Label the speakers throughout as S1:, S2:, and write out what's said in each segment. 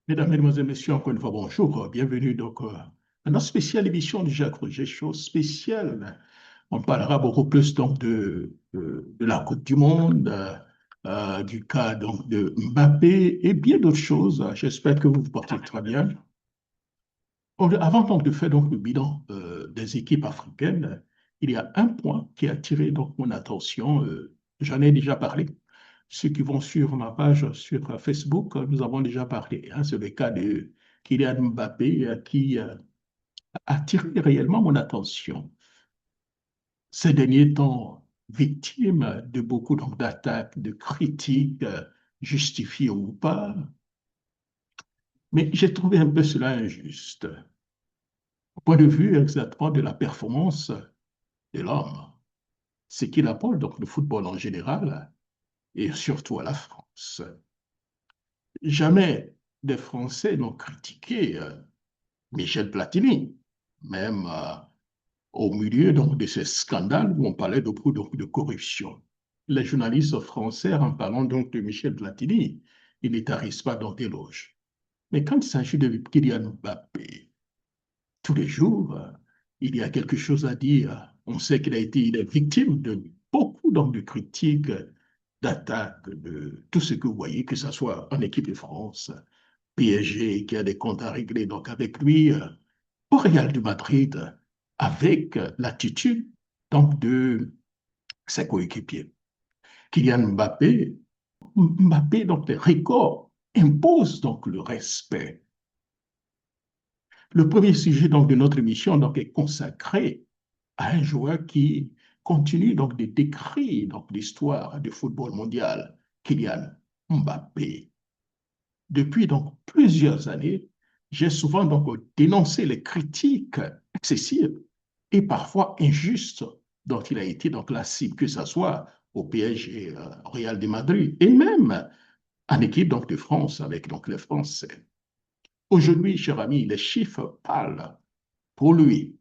S1: Mesdames, Mesdemoiselles, Messieurs, encore une fois, bonjour. Bienvenue à notre spéciale émission du Jacques Roger Show spéciale. On parlera beaucoup plus de la Coupe du Monde, du cas donc de Mbappé et bien d'autres choses. J'espère que vous vous portez très bien. Avant donc de faire donc le bilan des équipes africaines, il y a un point qui a attiré donc mon attention. J'en ai déjà parlé. Ceux qui vont sur ma page sur Facebook, nous avons déjà parlé, hein. C'est le cas de Kylian Mbappé qui a attiré réellement mon attention. Ces derniers temps, victime de beaucoup donc, d'attaques, de critiques, justifiées ou pas, mais j'ai trouvé un peu cela injuste. Au point de vue exactement de la performance de l'homme, ce qu'il apporte donc le football en général et surtout à la France. Jamais des Français n'ont critiqué Michel Platini, même au milieu donc, de ces scandales où on parlait beaucoup donc, de corruption. Les journalistes français, en parlant donc de Michel Platini, ils ne tarissent pas dans des loges. Mais quand il s'agit de Kylian Mbappé, tous les jours, il y a quelque chose à dire. On sait il est victime de beaucoup donc, de critiques, d'attaques, de tout ce que vous voyez, que ce soit en équipe de France, PSG qui a des comptes à régler donc avec lui, au Real de Madrid, avec l'attitude donc de ses coéquipiers. Kylian Mbappé donc les records imposent donc le respect. Le premier sujet donc de notre émission donc est consacré à un joueur qui continue donc de décrire donc l'histoire du football mondial, Kylian Mbappé. Depuis donc plusieurs années, j'ai souvent donc dénoncé les critiques excessives et parfois injustes dont il a été donc la cible, que ce soit au PSG, au Real de Madrid et même en équipe donc de France avec donc les Français. Aujourd'hui, cher ami, les chiffres parlent pour lui.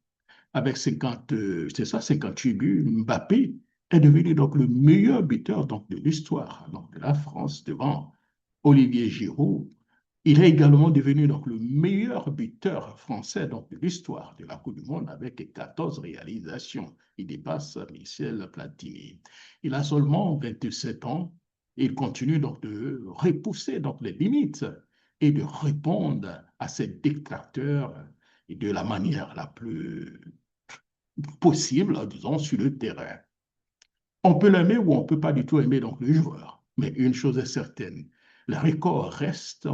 S1: Avec 50, c'est ça, 58 buts, Mbappé est devenu donc le meilleur buteur donc, de l'histoire donc, de la France devant Olivier Giroud. Il est également devenu donc, le meilleur buteur français donc, de l'histoire de la Coupe du Monde avec 14 réalisations. Il dépasse Michel Platini. Il a seulement 27 ans et il continue donc de repousser donc, les limites et de répondre à ses détracteurs de la manière la plus possible, disons, sur le terrain. On peut l'aimer ou on ne peut pas du tout aimer donc, le joueur. Mais une chose est certaine, le record reste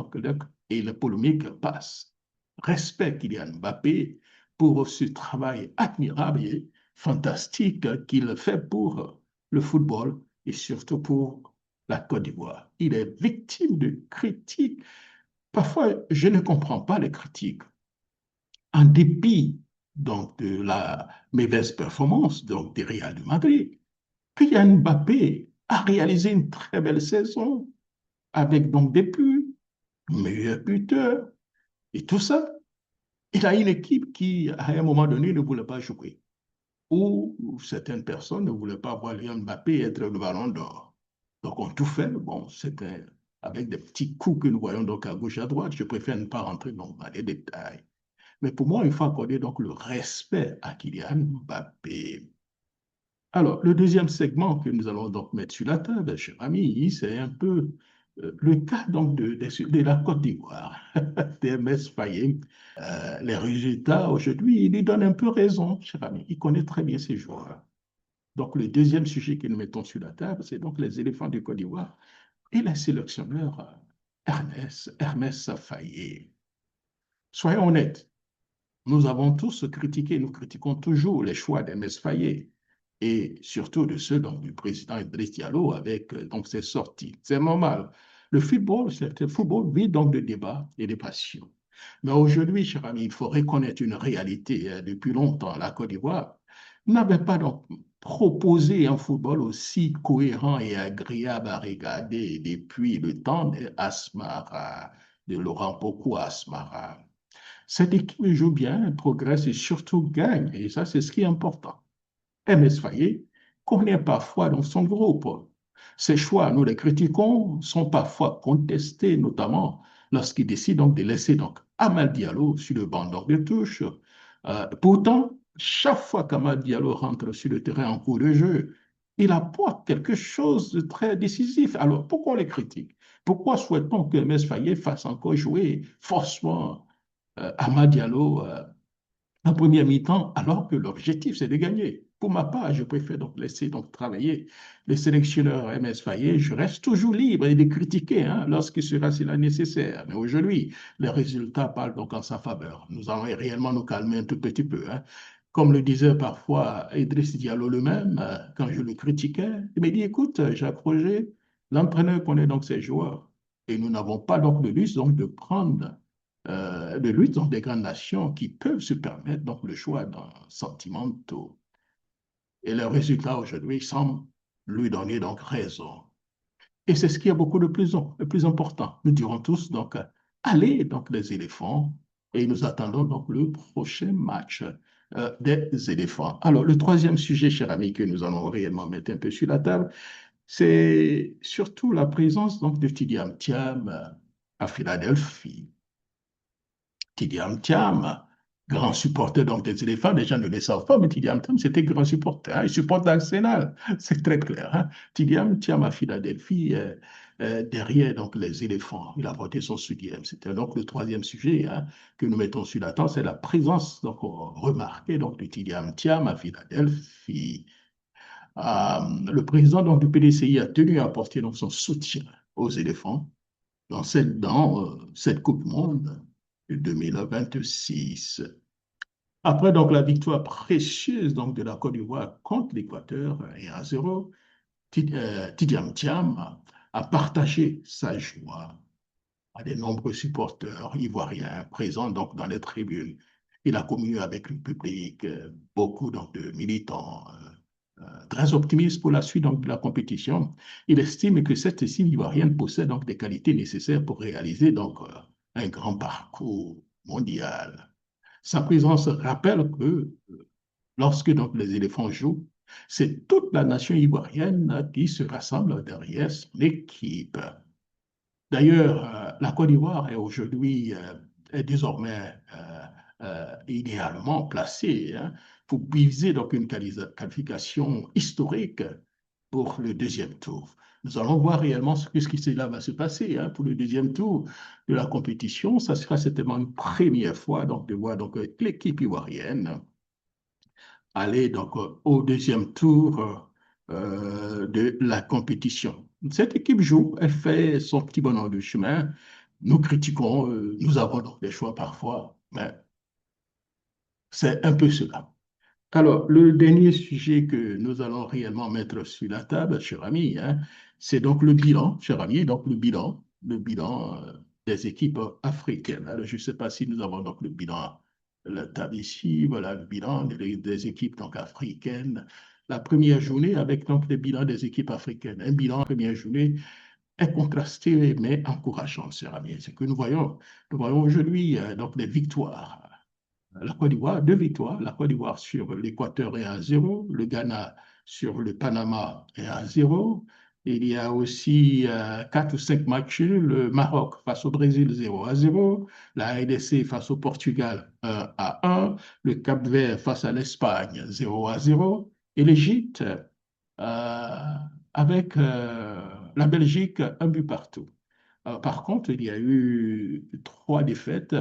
S1: et la polémique passe. Respect Kylian Mbappé pour ce travail admirable et fantastique qu'il fait pour le football et surtout pour la Côte d'Ivoire. Il est victime de critiques. Parfois, je ne comprends pas les critiques. En dépit donc, de la mauvaise performance donc, des Real de Madrid, Kylian Mbappé a réalisé une très belle saison avec donc des buts, meilleur buteur et tout ça. Il a une équipe qui, à un moment donné, ne voulait pas jouer. Ou certaines personnes ne voulaient pas voir Kylian Mbappé être le ballon d'or. Donc, on tout fait. Bon, c'était avec des petits coups que nous voyons donc à gauche, à droite. Je préfère ne pas rentrer dans les détails. Mais pour moi, il faut accorder donc le respect à Kylian Mbappé. Alors, le deuxième segment que nous allons donc mettre sur la table, cher ami, c'est un peu le cas donc de la Côte d'Ivoire, TMS Faye. Les résultats aujourd'hui, il lui donne un peu raison, cher ami. Il connaît très bien ces joueurs. Donc, le deuxième sujet que nous mettons sur la table, c'est donc les éléphants de Côte d'Ivoire et les sélectionneurs Hermès Faye. Soyons honnêtes, nous avons tous critiqué, nous critiquons toujours les choix d'Hermès Faye et surtout de ceux donc, du président Idriss Diallo avec donc, ses sorties. C'est normal. Le football vit donc de débats et de passions. Mais aujourd'hui, cher ami, il faut reconnaître une réalité. Depuis longtemps, la Côte d'Ivoire n'avait pas donc proposé un football aussi cohérent et agréable à regarder depuis le temps d'Asmara, de Laurent Pocou Asmara. Cette équipe joue bien, progresse et surtout gagne. Et ça, c'est ce qui est important. MS Faye connaît parfois dans son groupe. Ses choix, nous les critiquons, sont parfois contestés, notamment lorsqu'il décide donc de laisser donc Amad Diallo sur le banc donc de touche. Pourtant, chaque fois qu'Amad Diallo rentre sur le terrain en cours de jeu, il apporte quelque chose de très décisif. Alors, pourquoi on les critique? Pourquoi souhaitons que MS Faye fasse encore jouer forcément Amad Diallo en première mi-temps, alors que l'objectif, c'est de gagner? Pour ma part, je préfère donc laisser donc travailler le sélectionneur MS Faye. Je reste toujours libre de critiquer hein, lorsque cela nécessaire. Mais aujourd'hui, les résultats parlent donc en sa faveur. Nous allons réellement nous calmer un tout petit peu. Hein. Comme le disait parfois Idriss Diallo lui-même, quand je le critiquais, il me dit, écoute, Jacques Roger, l'entraîneur connaît donc ses joueurs. Et nous n'avons pas donc de luxe donc de prendre de lutte dans des grandes nations qui peuvent se permettre donc le choix d'un sentimentaux. Et le résultat aujourd'hui semble lui donner donc raison. Et c'est ce qui est beaucoup le plus important. Nous dirons tous donc allez donc les éléphants et nous attendons donc le prochain match des éléphants. Alors le troisième sujet, cher ami, que nous allons réellement mettre un peu sur la table, c'est surtout la présence donc de Tidiane Thiam à Philadelphie. Tidiane Thiam, grand supporter donc des éléphants, les gens ne le savent pas, mais Tidiane Thiam, c'était grand supporter. Hein, il supporte l'Arsenal, c'est très clair. Hein. Tidiane Thiam à Philadelphie, derrière donc les éléphants, il a porté son soutien. C'était donc le troisième sujet hein, que nous mettons sur la table, c'est la présence donc, remarquée donc, de Tidiane Thiam à Philadelphie. Le président donc, du PDCI a tenu à apporter donc, son soutien aux éléphants dans cette Coupe du Monde de 2026. Après donc la victoire précieuse donc, de la Côte d'Ivoire contre l'Équateur et à 0, Tidiane Thiam a partagé sa joie à de nombreux supporters ivoiriens présents donc, dans les tribunes. Il a communié avec le public, beaucoup donc, de militants, très optimiste pour la suite donc, de la compétition. Il estime que cette team ivoirienne possède donc des qualités nécessaires pour réaliser donc un grand parcours mondial. Sa présence rappelle que lorsque donc les éléphants jouent, c'est toute la nation ivoirienne qui se rassemble derrière son équipe. D'ailleurs, la Côte d'Ivoire est aujourd'hui, est désormais idéalement placée hein, pour viser donc une qualification historique pour le deuxième tour. Nous allons voir réellement ce qui cela va se passer hein, pour le deuxième tour de la compétition. Ça sera certainement une première fois donc, de voir donc, l'équipe ivoirienne aller donc, au deuxième tour de la compétition. Cette équipe joue, elle fait son petit bonhomme de chemin. Nous critiquons, nous avons donc des choix parfois, mais c'est un peu cela. Alors, le dernier sujet que nous allons réellement mettre sur la table, cher ami, hein, c'est donc le bilan, cher ami, donc le bilan des équipes africaines. Alors, je ne sais pas si nous avons donc le bilan, la table ici, voilà le bilan des équipes donc, africaines. La première journée avec donc le bilan des équipes africaines. Un bilan, première journée, est contrasté mais encourageant, cher ami. C'est que nous voyons aujourd'hui donc des victoires la Côte d'Ivoire, deux victoires. La Côte d'Ivoire sur l'Équateur est à 0. Le Ghana sur le Panama est à 0. Il y a aussi 4 ou 5 matchs. Le Maroc face au Brésil 0-0. La RDC face au Portugal 1-1. Le Cap-Vert face à l'Espagne 0-0. Et l'Égypte euh, avec la Belgique un but partout. Par contre, il y a eu 3 défaites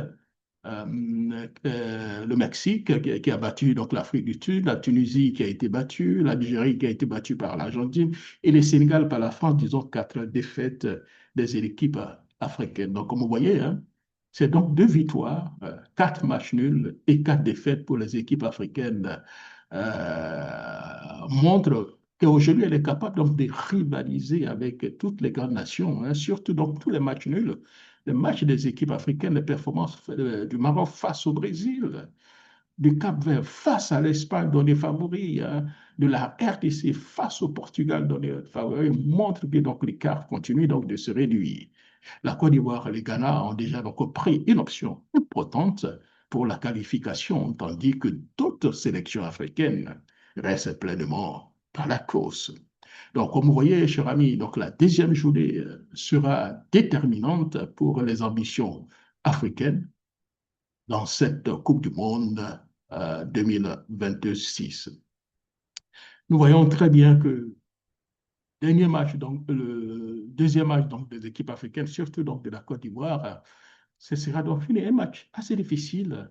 S1: le Mexique qui a battu donc l'Afrique du Sud, la Tunisie qui a été battue, l'Algérie qui a été battue par l'Argentine et le Sénégal par la France, disons 4 défaites des équipes africaines. Donc, comme vous voyez, hein, c'est donc 2 victoires, 4 matchs nuls et 4 défaites pour les équipes africaines montrent qu'aujourd'hui, elle est capable donc de rivaliser avec toutes les grandes nations, hein, surtout dans tous les matchs nuls les matchs des équipes africaines, les performances du Maroc face au Brésil, du Cap-Vert face à l'Espagne dont les favoris, hein, de la RDC face au Portugal dont les favoris, montrent que donc l'écart continue donc de se réduire. La Côte d'Ivoire et le Ghana ont déjà donc pris une option importante pour la qualification, tandis que d'autres sélections africaines restent pleinement dans la course. Donc, comme vous voyez, cher ami, donc la deuxième journée sera déterminante pour les ambitions africaines dans cette Coupe du Monde 2026. Nous voyons très bien que dernier match, donc le deuxième match donc, des équipes africaines, surtout donc de la Côte d'Ivoire, ce sera donc un match assez difficile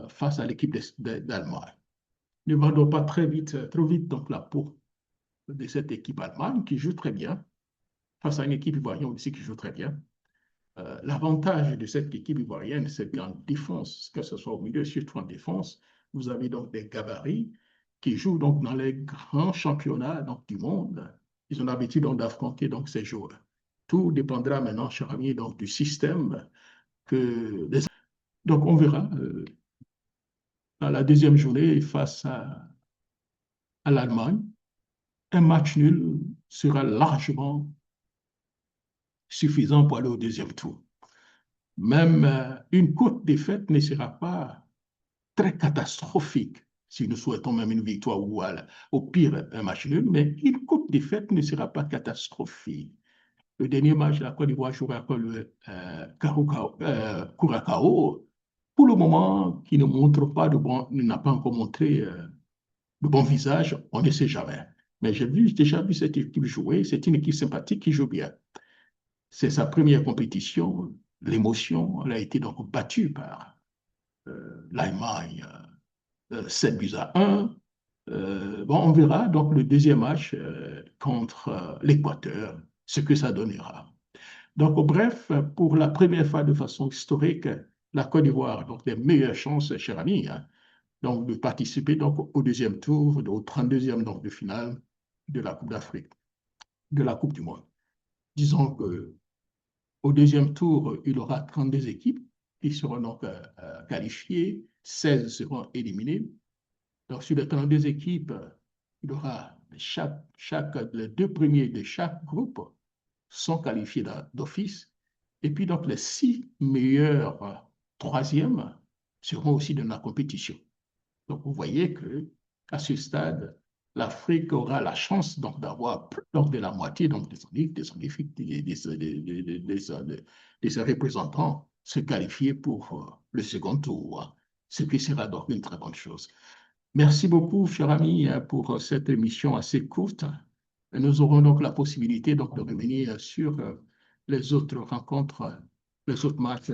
S1: face à l'équipe d'Allemagne. Ne vendons pas très vite, trop vite donc la peau de cette équipe allemande qui joue très bien face à une équipe ivoirienne aussi qui joue très bien. L'avantage de cette équipe ivoirienne, c'est qu'en défense, que ce soit au milieu, surtout en défense, vous avez donc des gabarits qui jouent donc dans les grands championnats donc, du monde. Ils ont l'habitude donc d'affronter donc ces joueurs. Tout dépendra maintenant, cher ami, donc du système que les... Donc on verra dans la deuxième journée face à l'Allemagne. Un match nul sera largement suffisant pour aller au deuxième tour. Même une courte défaite ne sera pas très catastrophique si nous souhaitons même une victoire ou au pire un match nul, mais une courte défaite ne sera pas catastrophique. Le dernier match, la Côte d'Ivoire jouera contre le Curaçao, pour le moment, qui ne montre pas de bon, n'a pas encore montré de bon visage, on ne sait jamais. Mais j'ai déjà vu cette équipe jouer, c'est une équipe sympathique qui joue bien. C'est sa première compétition, l'émotion, elle a été donc battue par l'Allemagne 7 buts à 1. Bon, on verra donc le deuxième match contre l'Équateur, ce que ça donnera. Donc, bref, pour la première fois de façon historique, la Côte d'Ivoire a donc les meilleures chances, cher ami, hein, donc de participer donc au deuxième tour, au 32e donc de finale de la Coupe d'Afrique, de la Coupe du Monde. Disons que au deuxième tour, il y aura 32 équipes qui seront donc qualifiées, 16 seront éliminées. Donc, sur les 32 équipes, il y aura les deux premiers de chaque groupe sont qualifiés d'office. Et puis, donc, les 6 meilleurs troisièmes seront aussi dans la compétition. Donc, vous voyez qu'à ce stade, l'Afrique aura la chance donc d'avoir plus de la moitié donc, de ses représentants se qualifier pour le second tour, ce qui sera donc une très bonne chose. Merci beaucoup, cher ami, pour cette émission assez courte. Nous aurons donc la possibilité donc, de revenir sur les autres rencontres, les autres matchs,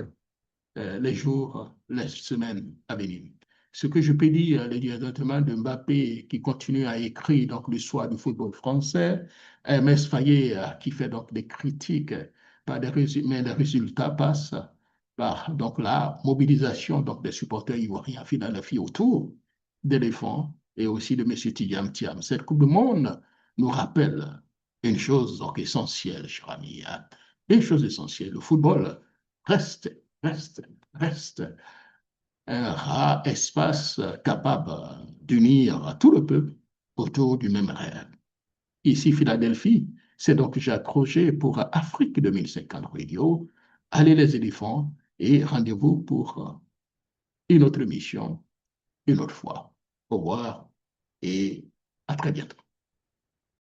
S1: les jours, les semaines à venir. Ce que je peux dire, les directement de Mbappé qui continue à écrire donc, l'histoire du football français, MS Fayet qui fait donc des critiques, mais les résultats passent par donc, la mobilisation donc, des supporters ivoiriens Philadelphie autour d'éléphants et aussi de M. Tidiane Thiam. Cette Coupe du Monde nous rappelle une chose donc, essentielle, cher ami. Hein. Une chose essentielle, le football reste un rare espace capable d'unir tout le peuple autour du même rêve. Ici, Philadelphie, c'est donc Jacques Roger pour Afrique 2050 Radio. Allez les éléphants et rendez-vous pour une autre émission, une autre fois. Au revoir et à très bientôt.